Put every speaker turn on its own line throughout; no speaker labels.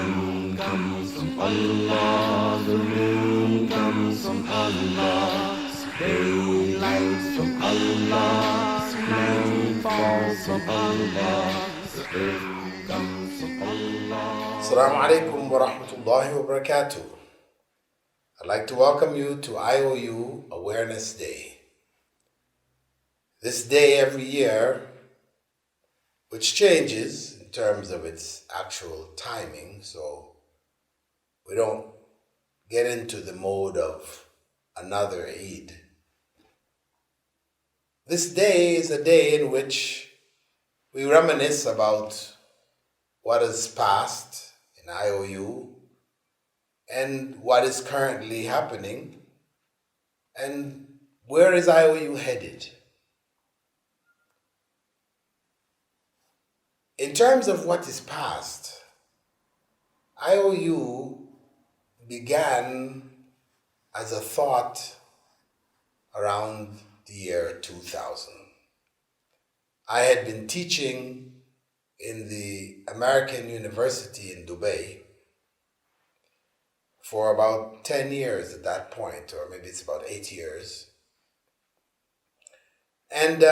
moon comes from Allah, the moon comes from Allah, spring lights from Allah, snow falls from Allah, the earth comes from Allah.
Assalamu alaikum wa rahmatullahi wa barakatuh. I'd like to welcome you to IOU Awareness Day. This day every year, which changes in terms of its actual timing, so we don't get into the mode of another Eid. This day is a day in which we reminisce about what has passed in IOU and what is currently happening and where is IOU headed. In terms of what is past, IOU began as a thought around the year 2000. I had been teaching in the American University in Dubai for about 10 years at that point, or maybe it's about 8 years. And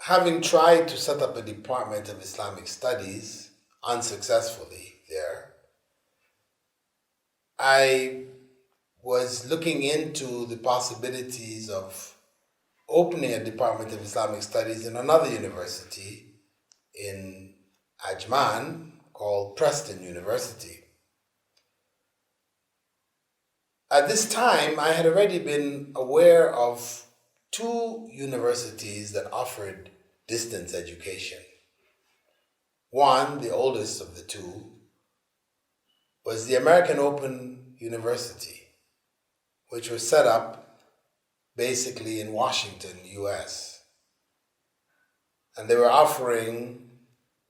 having tried to set up a department of Islamic studies unsuccessfully there, I was looking into the possibilities of opening a department of Islamic studies in another university in Ajman called Preston University. At this time, I had already been aware of two universities that offered distance education. One, the oldest of the two, was the American Open University, which was set up basically in Washington, US. And they were offering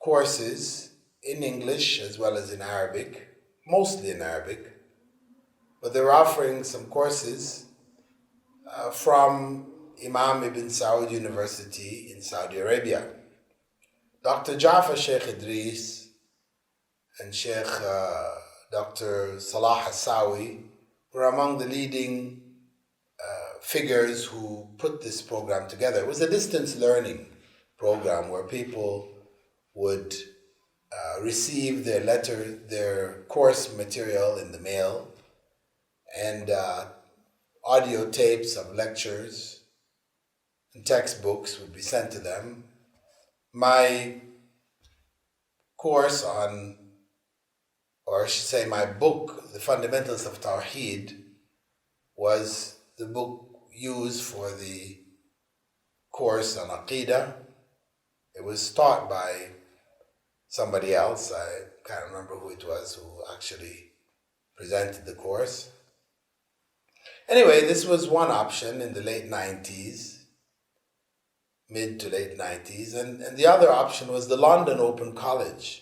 courses in English as well as in Arabic, mostly in Arabic, but they were offering some courses from Imam Ibn Saud University in Saudi Arabia. Dr. Jafar Sheikh Idris and Sheikh Dr. Salah Hassawi were among the leading figures who put this program together. It was a distance learning program where people would receive their course material in the mail, and audio tapes of lectures and textbooks would be sent to them. My course or I should say my book, The Fundamentals of Tawheed, was the book used for the course on Aqidah. It was taught by somebody else. I can't remember who it was who actually presented the course. Anyway, this was one option in the late 90s, mid to late 90s, and the other option was the London Open College,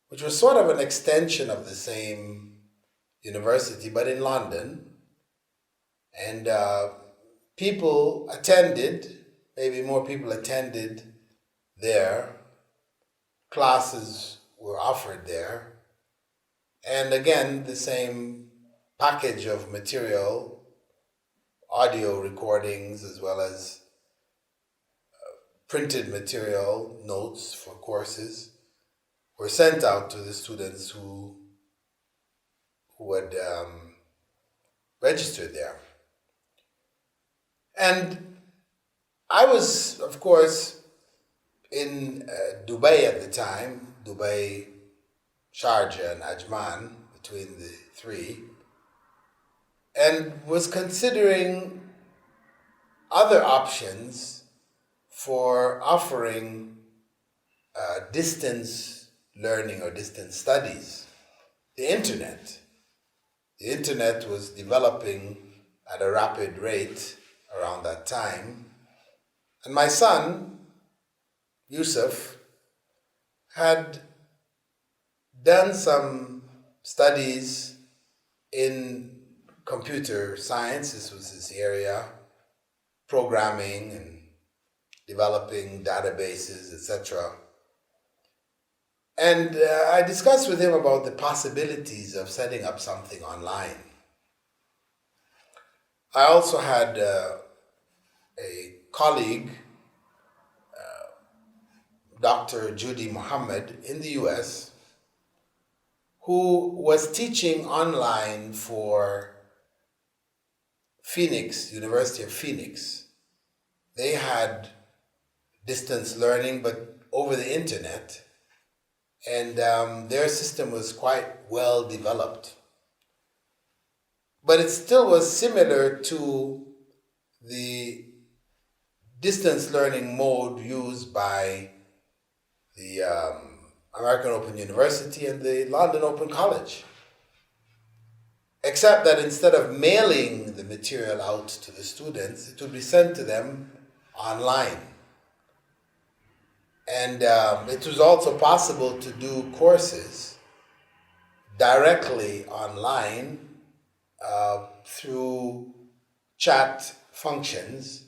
which was sort of an extension of the same university, but in London. And people attended, maybe more people attended there. Classes were offered there. And again, the same package of material, audio recordings, as well as printed material, notes for courses, were sent out to the students who had registered there. And I was, of course, in Dubai at the time, Dubai, Sharjah, and Ajman, between the three, and was considering other options for offering distance learning or distance studies. The internet was developing at a rapid rate around that time, and my son, Yusuf, had done some studies in computer science. This was his area, programming and developing databases, etc. And I discussed with him about the possibilities of setting up something online. I also had a colleague, Dr. Judy Muhammad in the US, who was teaching online for Phoenix, University of Phoenix. They had distance learning, but over the internet, and their system was quite well developed. But it still was similar to the distance learning mode used by the American Open University and the London Open College. Except that instead of mailing the material out to the students, it would be sent to them online. And it was also possible to do courses directly online through chat functions.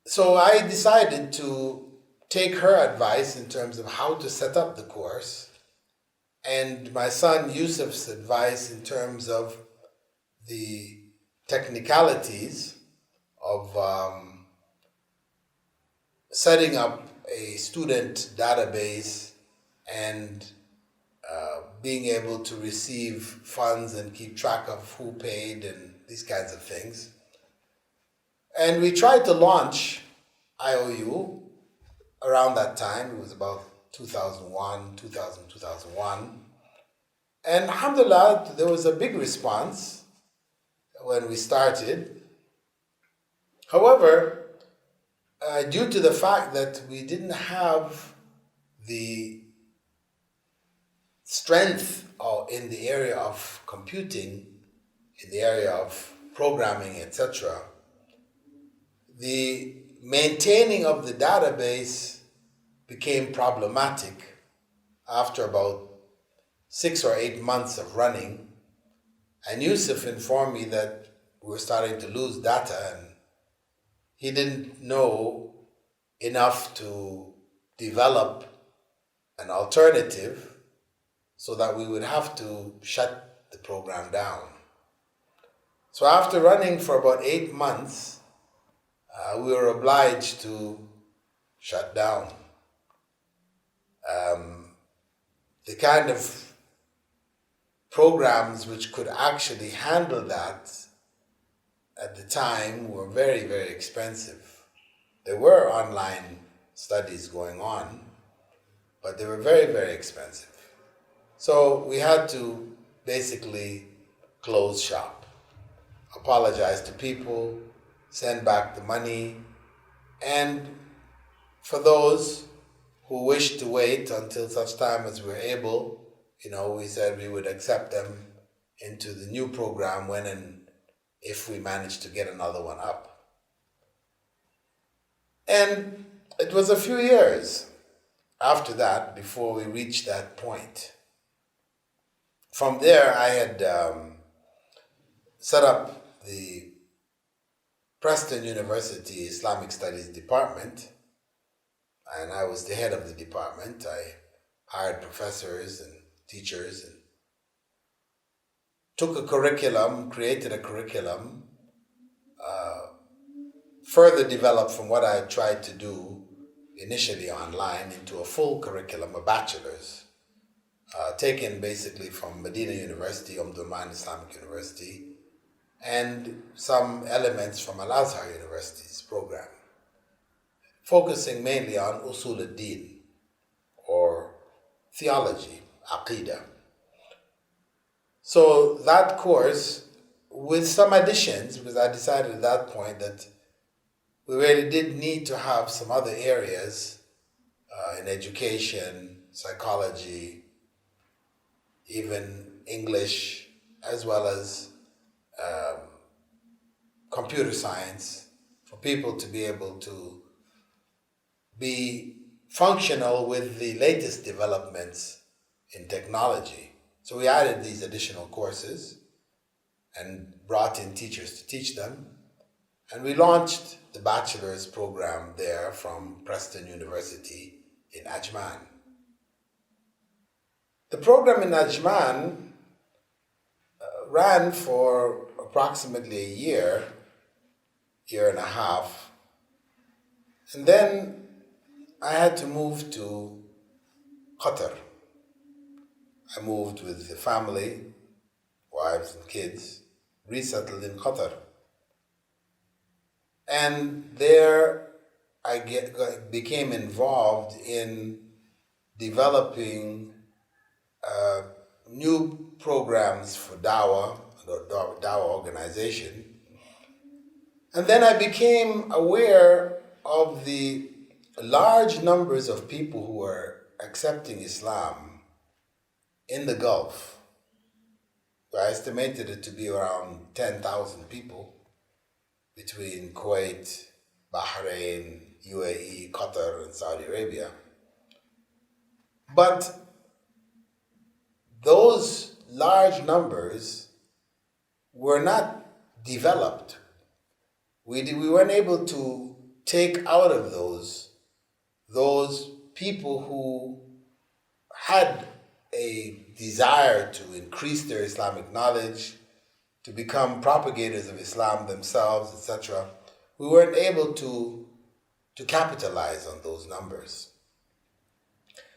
So I decided to take her advice in terms of how to set up the course, and my son Yusuf's advice in terms of the technicalities of setting up a student database and being able to receive funds and keep track of who paid and these kinds of things. And we tried to launch IOU around that time. It was about 2001. And alhamdulillah, there was a big response when we started. However, due to the fact that we didn't have the strength in the area of computing, in the area of programming, etc., the maintaining of the database became problematic after about 6 or 8 months of running. And Yusuf informed me that we were starting to lose data, and he didn't know enough to develop an alternative so that we would have to shut the program down. So after running for about 8 months, we were obliged to shut down. The kind of programs which could actually handle that at the time were very, very expensive. There were online studies going on, but they were very, very expensive. So we had to basically close shop, apologize to people, send back the money, and for those who wished to wait until such time as we were able, we said we would accept them into the new program when and if we managed to get another one up. And it was a few years after that before we reached that point. From there, I had set up the Preston University Islamic Studies Department, and I was the head of the department. I hired professors and teachers and took a curriculum, created a curriculum, further developed from what I had tried to do initially online into a full curriculum, a bachelor's, taken basically from Medina University, Durman Islamic University, and some elements from Al-Azhar University's program, focusing mainly on Usul al-Din, or theology, Aqidah. So that course, with some additions, because I decided at that point that we really did need to have some other areas in education, psychology, even English, as well as computer science, for people to be able to be functional with the latest developments in technology. So we added these additional courses and brought in teachers to teach them. And we launched the bachelor's program there from Preston University in Ajman. The program in Ajman ran for approximately a year and a half, and then I had to move to Qatar. I moved with the family, wives and kids, resettled in Qatar. And there I became involved in developing new programs for Dawah, the Dawah organization. And then I became aware of the large numbers of people who were accepting Islam in the Gulf. I estimated it to be around 10,000 people between Kuwait, Bahrain, UAE, Qatar, and Saudi Arabia. But those large numbers were not developed. We weren't able to take out of those people who had a desire to increase their Islamic knowledge, to become propagators of Islam themselves, etc. We weren't able to capitalize on those numbers.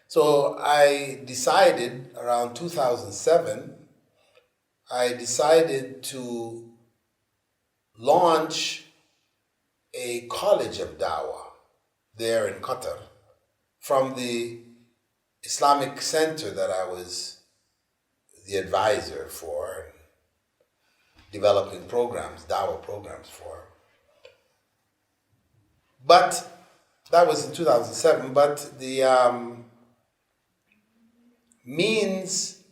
So I decided around 2007, I decided to launch a college of Dawah there in Qatar from the Islamic center that I was the advisor for, developing programs, Dawah programs for. But that was in 2007, but the means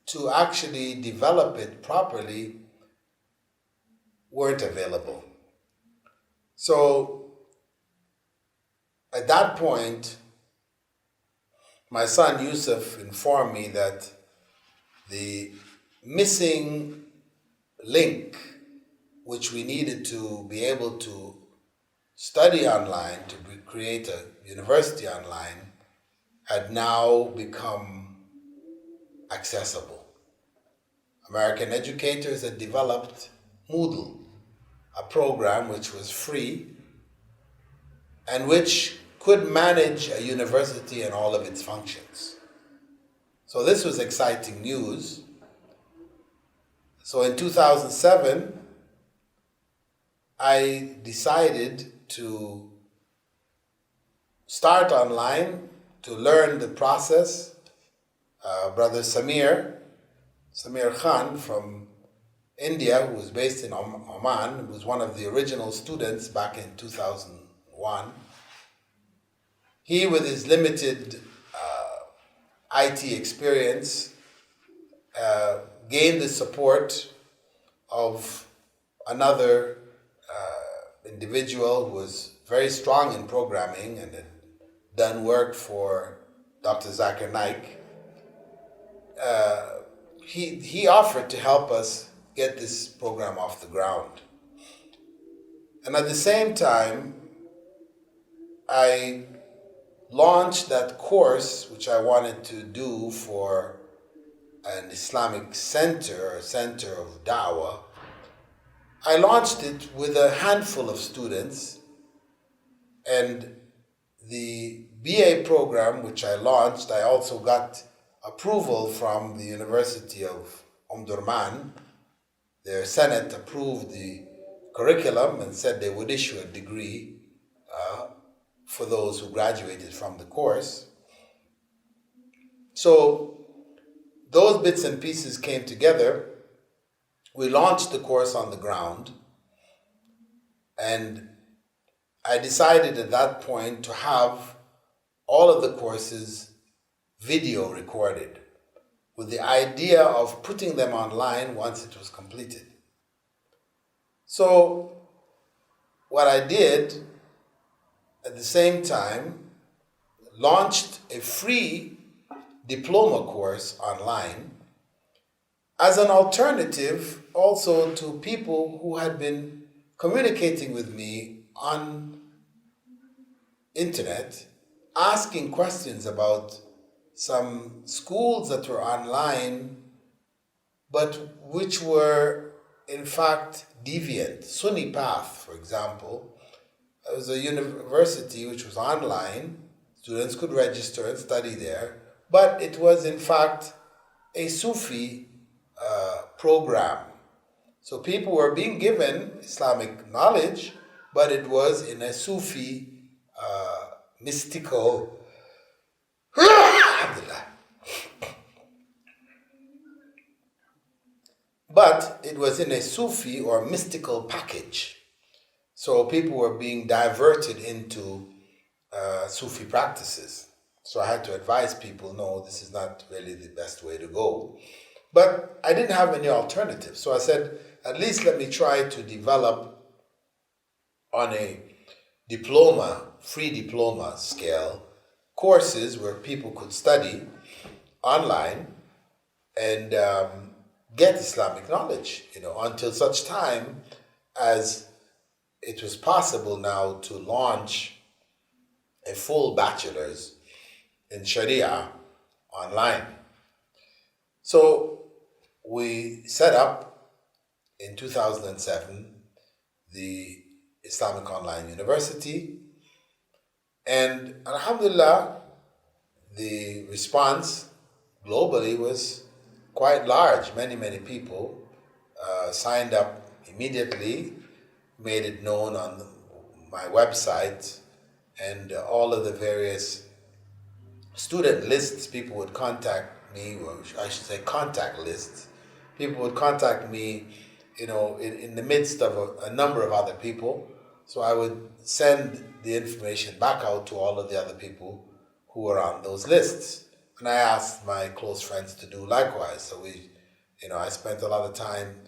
to actually develop it properly weren't available. So at that point, my son Yusuf informed me that the missing link, which we needed to be able to study online, to create a university online, had now become accessible. American educators had developed Moodle, a program which was free and which could manage a university and all of its functions. So this was exciting news. So in 2007, I decided to start online to learn the process. Brother Samir Khan from India, who was based in Oman, was one of the original students back in 2001. He, with his limited IT experience, gained the support of another individual who was very strong in programming and had done work for Dr. Zakir Naik. He offered to help us get this program off the ground. And at the same time, I launched that course which I wanted to do for an Islamic center, or center of Dawah. I launched it with a handful of students, and the BA program which I launched, I also got approval from the University of Omdurman. Their Senate approved the curriculum and said they would issue a degree for those who graduated from the course. So those bits and pieces came together. We launched the course on the ground, and I decided at that point to have all of the courses video recorded, with the idea of putting them online once it was completed. So what I did at the same time, launched a free diploma course online as an alternative also to people who had been communicating with me on internet asking questions about some schools that were online, but which were in fact deviant. Sunni Path, for example, it was a university which was online. Students could register and study there, but it was in fact a Sufi program. So people were being given Islamic knowledge, but it was in a Sufi mystical but it was in a Sufi or mystical package. So people were being diverted into Sufi practices. So I had to advise people, no, this is not really the best way to go. But I didn't have any alternative. So I said, at least let me try to develop on a free diploma scale, courses where people could study online and get Islamic knowledge, until such time as it was possible now to launch a full bachelor's in Sharia online. So we set up in 2007 the Islamic Online University, and alhamdulillah, the response globally was quite large. Many people signed up immediately, made it known on my website, and all of the various student lists. People would contact me, or I should say contact lists. People would contact me, in the midst of a number of other people. So I would send the information back out to all of the other people who were on those lists. And I asked my close friends to do likewise. So I spent a lot of time,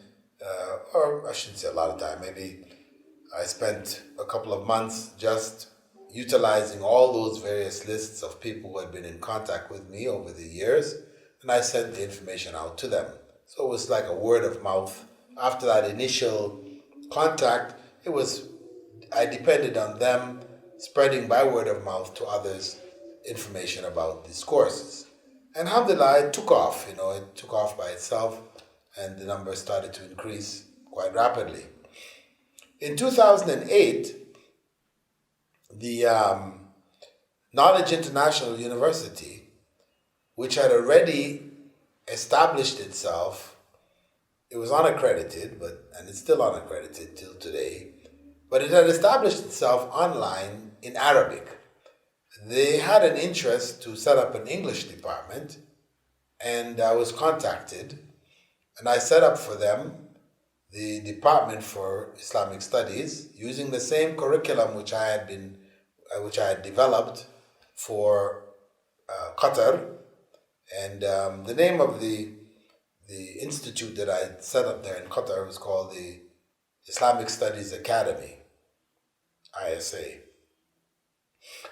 or I shouldn't say a lot of time, maybe I spent a couple of months just utilizing all those various lists of people who had been in contact with me over the years, and I sent the information out to them. So it was like a word of mouth. After that initial contact, I depended on them spreading by word of mouth to others information about these courses. And alhamdulillah, it took off, it took off by itself, and the numbers started to increase quite rapidly. In 2008, the Knowledge International University, which had already established itself, it was unaccredited, and it's still unaccredited till today, but it had established itself online in Arabic. They had an interest to set up an English department, and I was contacted, and I set up for them the Department for Islamic Studies using the same curriculum which I had developed for Qatar, and the name of the institute that I set up there in Qatar was called the Islamic Studies Academy, ISA.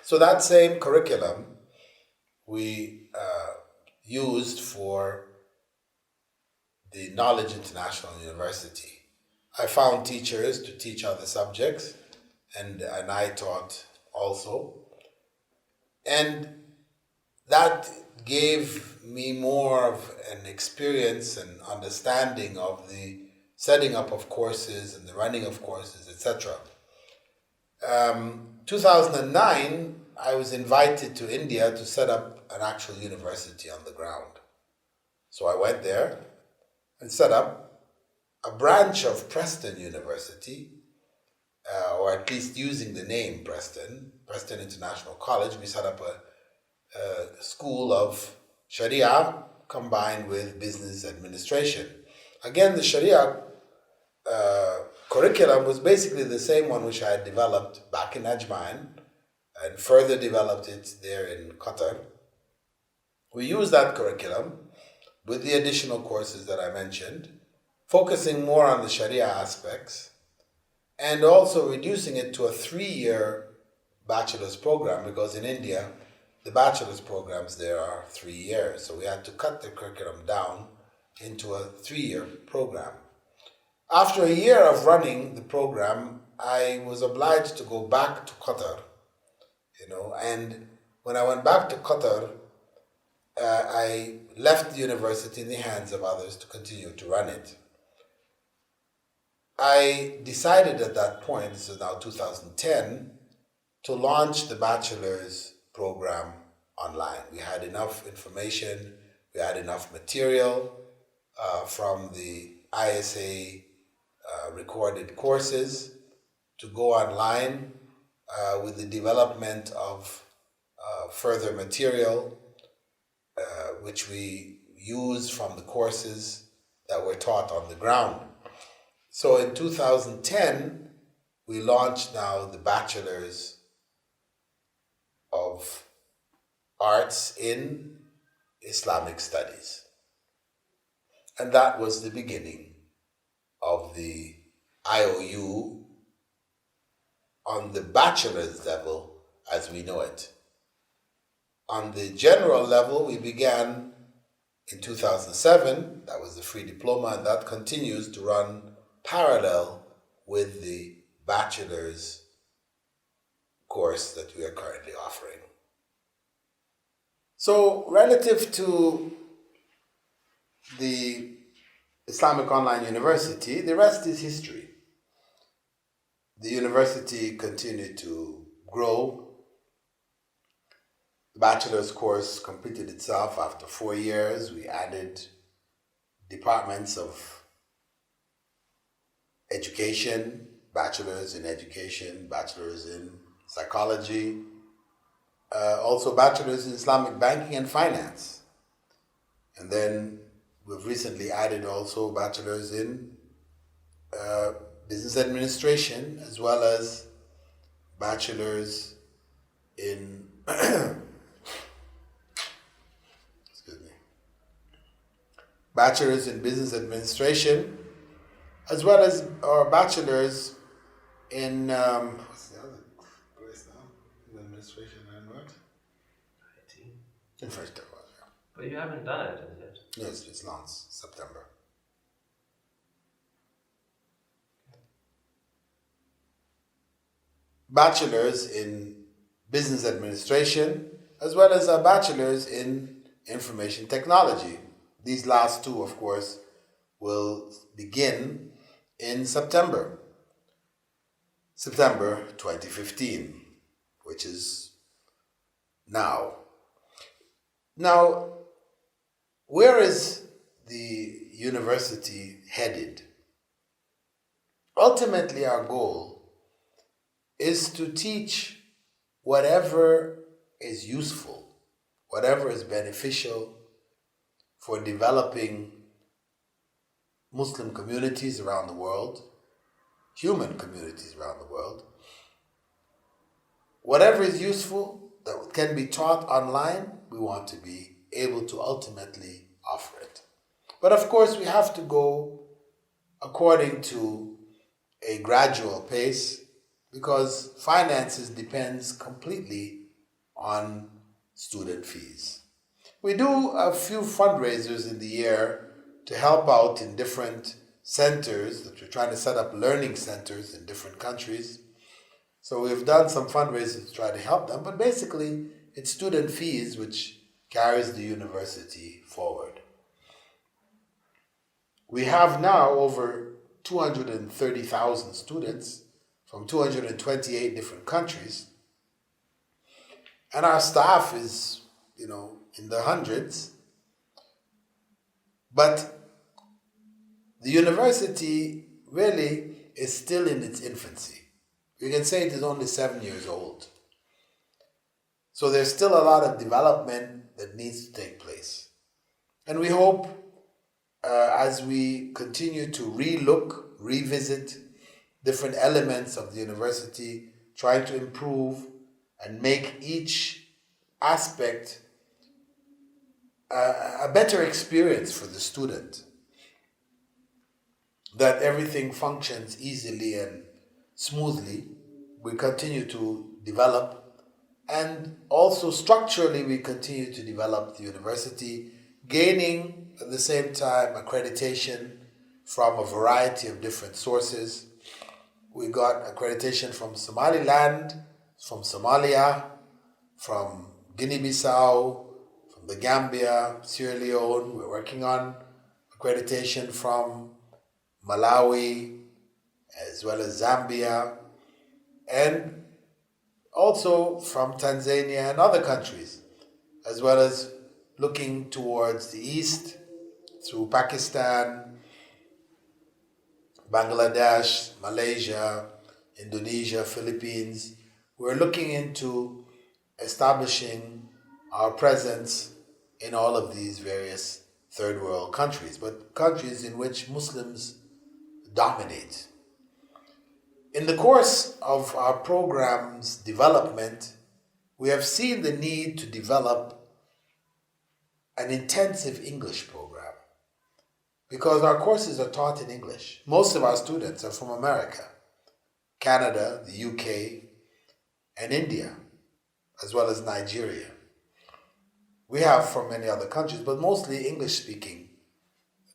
So that same curriculum we used for the Knowledge International University. I found teachers to teach other subjects, and I taught also. And that gave me more of an experience and understanding of the setting up of courses and the running of courses, etc. 2009, I was invited to India to set up an actual university on the ground. So I went there and set up a branch of Preston University, or at least using the name Preston International College. We set up a school of Sharia combined with business administration. Again, the Sharia curriculum was basically the same one which I had developed back in Ajman and further developed it there in Qatar. We used that curriculum with the additional courses that I mentioned, focusing more on the Sharia aspects, and also reducing it to a 3-year bachelor's program, because in India, the bachelor's programs there are 3 years. So we had to cut the curriculum down into a 3-year program. After a year of running the program, I was obliged to go back to Qatar, and when I went back to Qatar, I left the university in the hands of others to continue to run it. I decided at that point, this is now 2010, to launch the bachelor's program online. We had enough information, we had enough material from the ISA recorded courses to go online with the development of further material which we use from the courses that were taught on the ground. So in 2010, we launched now the Bachelor's of Arts in Islamic Studies. And that was the beginning of the IOU on the bachelor's level as we know it. On the general level, we began in 2007, that was the free diploma, and that continues to run parallel with the bachelor's course that we are currently offering. So, relative to the Islamic Online University, the rest is history. The university continued to grow. The bachelor's course completed itself after 4 years. We added departments of education, bachelor's in education, bachelor's in psychology, also bachelor's in Islamic banking and finance. And then we've recently added also bachelor's in business administration, as well as bachelor's in bachelor's in business administration, as well as our bachelor's in what's the other place now? In administration and what? IT. In French, yeah.
But you haven't done it as yet.
Yes, it's launched September. Bachelor's in business administration, as well as a bachelor's in information technology. These last two, of course, will begin in September 2015, which is now. Now, where is the university headed? Ultimately, our goal is to teach whatever is useful, whatever is beneficial for developing Muslim communities around the world, human communities around the world. Whatever is useful that can be taught online, we want to be able to ultimately offer it. But of course, we have to go according to a gradual pace because finances depends completely on student fees. We do a few fundraisers in the year to help out in different centers that we're trying to set up learning centers in different countries. So we've done some fundraisers to try to help them, but basically it's student fees which carries the university forward. We have now over 230,000 students from 228 different countries, and our staff is, in the hundreds. But the university really is still in its infancy. You can say it is only 7 years old. So there's still a lot of development that needs to take place. And we hope as we continue to revisit different elements of the university, trying to improve and make each aspect a better experience for the student, that everything functions easily and smoothly. We continue to develop, and also structurally we continue to develop the university, gaining at the same time accreditation from a variety of different sources. We got accreditation from Somaliland, from Somalia, from Guinea-Bissau, from the Gambia, Sierra Leone. We're working on accreditation from Malawi, as well as Zambia, and also from Tanzania and other countries, as well as looking towards the east through Pakistan, Bangladesh, Malaysia, Indonesia, Philippines. We're looking into establishing our presence in all of these various third world countries, but countries in which Muslims dominate. In the course of our program's development, we have seen the need to develop an intensive English program because our courses are taught in English. Most of our students are from America, Canada, the UK, and India, as well as Nigeria. We have from many other countries, but mostly English-speaking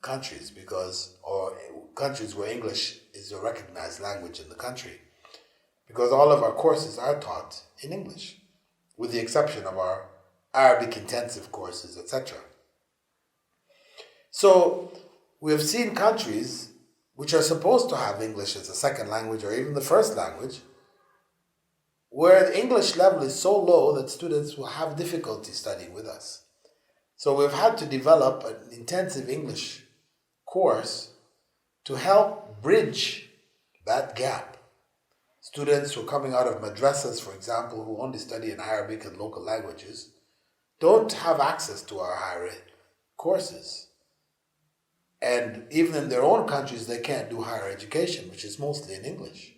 countries or countries where English is a recognized language in the country, because all of our courses are taught in English, with the exception of our Arabic intensive courses, etc. So we have seen countries which are supposed to have English as a second language or even the first language, where the English level is so low that students will have difficulty studying with us. So we've had to develop an intensive English course to help bridge that gap. Students who are coming out of madrasas, for example, who only study in Arabic and local languages, don't have access to our higher courses. And even in their own countries, they can't do higher education, which is mostly in English.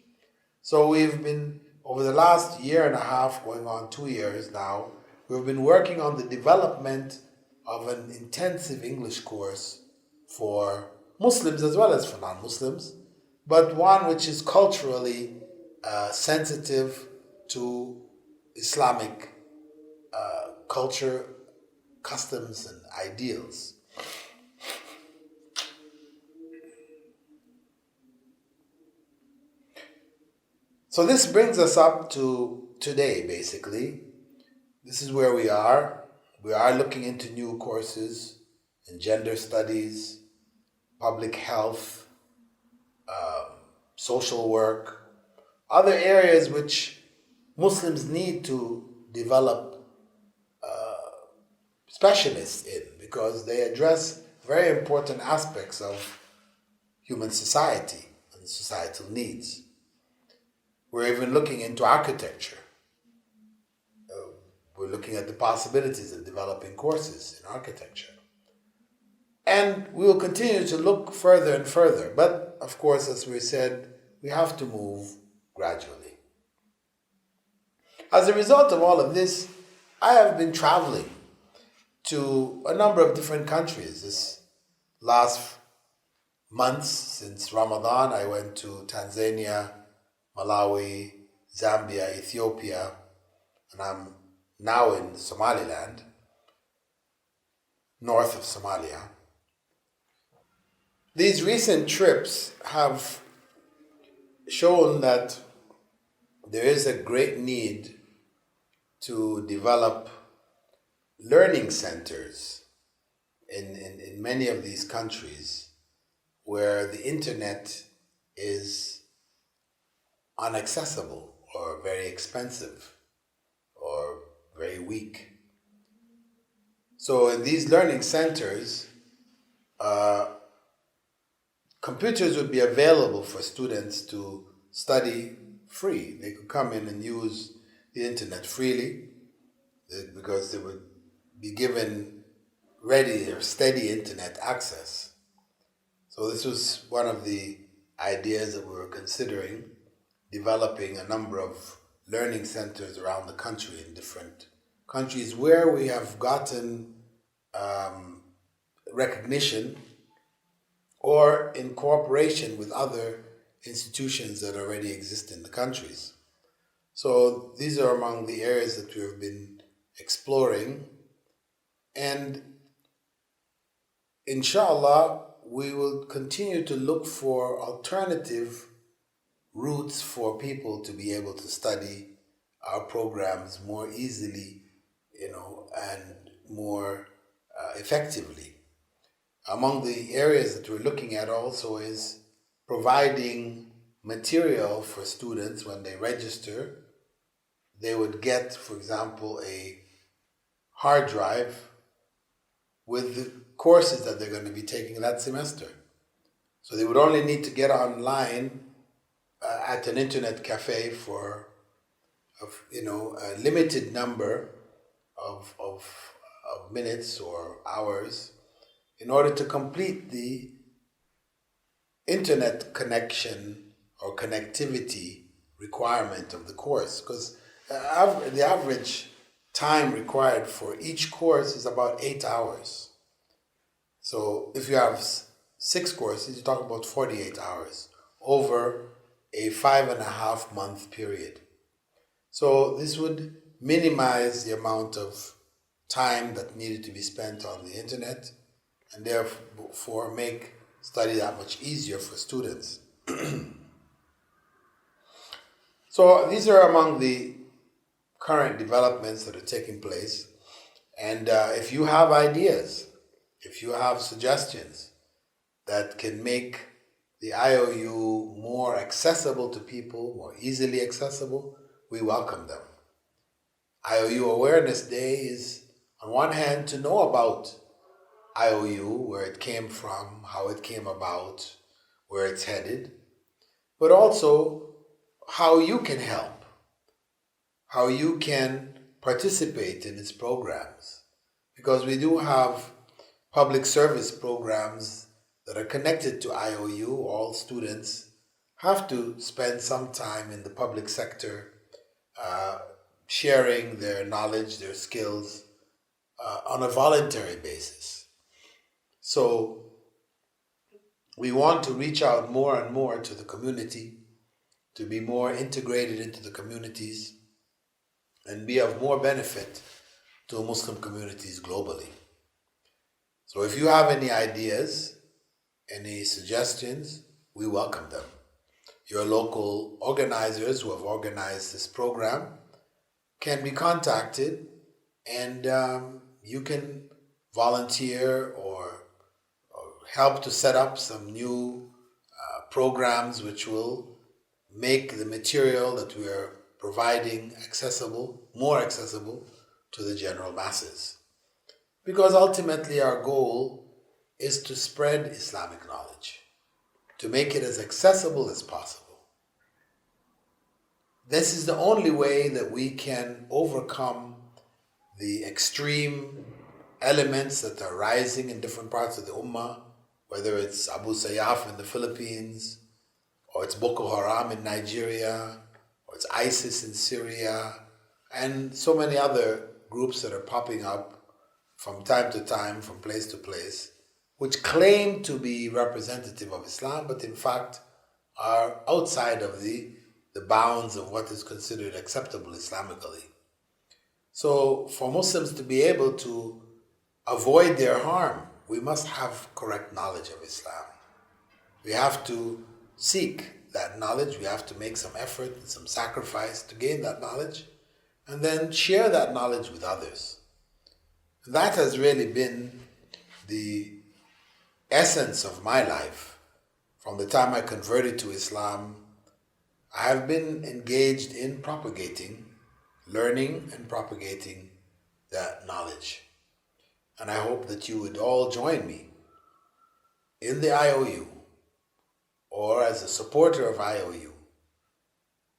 So we've been, over the last year and a half, going on 2 years now, we've been working on the development of an intensive English course for Muslims as well as for non-Muslims, but one which is culturally sensitive to Islamic culture, customs, and ideals. So this brings us up to today, basically. This is where we are. We are looking into new courses in gender studies, public health, social work, other areas which Muslims need to develop specialists in, because they address very important aspects of human society and societal needs. We're even looking into architecture. We're looking at the possibilities of developing courses in architecture. And we will continue to look further and further. But, of course, as we said, we have to move gradually. As a result of all of this, I have been traveling to a number of different countries. This last months, since Ramadan, I went to Tanzania, Malawi, Zambia, Ethiopia, and I'm now in Somaliland, north of Somalia. These recent trips have shown that there is a great need to develop learning centers in many of these countries where the internet is inaccessible or very expensive or very weak. So in these learning centers, computers would be available for students to study free. They could come in and use the internet freely because they would be given ready or steady internet access. So this was one of the ideas that we were considering, developing a number of learning centers around the country in different countries where we have gotten recognition or in cooperation with other institutions that already exist in the countries. So these are among the areas that we have been exploring, and inshallah we will continue to look for alternative routes for people to be able to study our programs more easily and more effectively. Among the areas that we're looking at also is providing material for students when they register. They would get, for example, a hard drive with the courses that they're going to be taking that semester. So they would only need to get online at an internet cafe for a limited number of minutes or hours in order to complete the internet connection or connectivity requirement of the course, because the average time required for each course is about 8 hours. So if you have 6 courses, you talk about 48 hours over a 5.5 month period. So this would minimize the amount of time that needed to be spent on the internet and therefore make study that much easier for students. So these are among the current developments that are taking place. And if you have ideas, if you have suggestions that can make the IOU more accessible to people, more easily accessible, we welcome them. IOU Awareness Day is, on one hand, to know about IOU, where it came from, how it came about, where it's headed, but also how you can help, how you can participate in its programs. Because we do have public service programs that are connected to IOU. All students have to spend some time in the public sector sharing their knowledge, their skills on a voluntary basis. So we want to reach out more and more to the community, to be more integrated into the communities and be of more benefit to Muslim communities globally. So if you have any ideas, any suggestions, we welcome them. Your local organizers who have organized this program can be contacted, and you can volunteer or help to set up some new programs which will make the material that we are providing more accessible to the general masses. Because ultimately our goal is to spread Islamic knowledge, to make it as accessible as possible. This is the only way that we can overcome the extreme elements that are rising in different parts of the Ummah, whether it's Abu Sayyaf in the Philippines, or it's Boko Haram in Nigeria, or it's ISIS in Syria, and so many other groups that are popping up from time to time, from place to place, which claim to be representative of Islam, but in fact are outside of the bounds of what is considered acceptable Islamically. So for Muslims to be able to avoid their harm, we must have correct knowledge of Islam. We have to seek that knowledge. We have to make some effort and some sacrifice to gain that knowledge, and then share that knowledge with others. And that has really been the essence of my life. From the time I converted to Islam, I have been engaged in propagating, learning and propagating that knowledge. And I hope that you would all join me in the IOU or as a supporter of IOU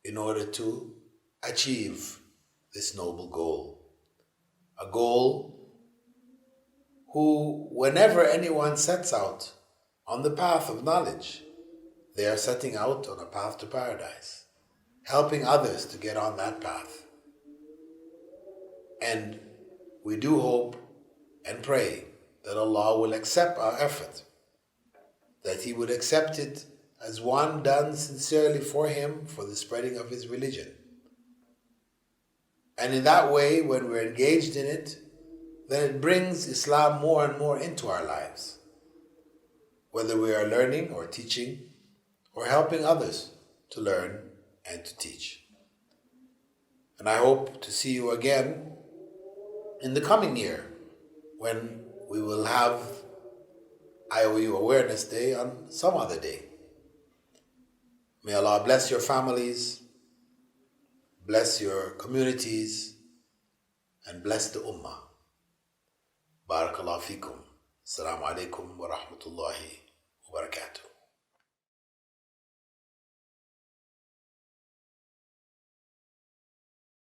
in order to achieve this noble goal. A goal who, whenever anyone sets out on the path of knowledge, they are setting out on a path to paradise, helping others to get on that path. And we do hope and pray that Allah will accept our effort, that He would accept it as one done sincerely for Him for the spreading of His religion. And in that way, when we're engaged in it, then it brings Islam more and more into our lives, whether we are learning or teaching or helping others to learn and to teach. And I hope to see you again in the coming year, when we will have IOU Awareness Day on some other day. May Allah bless your families, bless your communities, and bless the Ummah. Barakallahu fikum. Assalamu alaikum wa rahmatullahi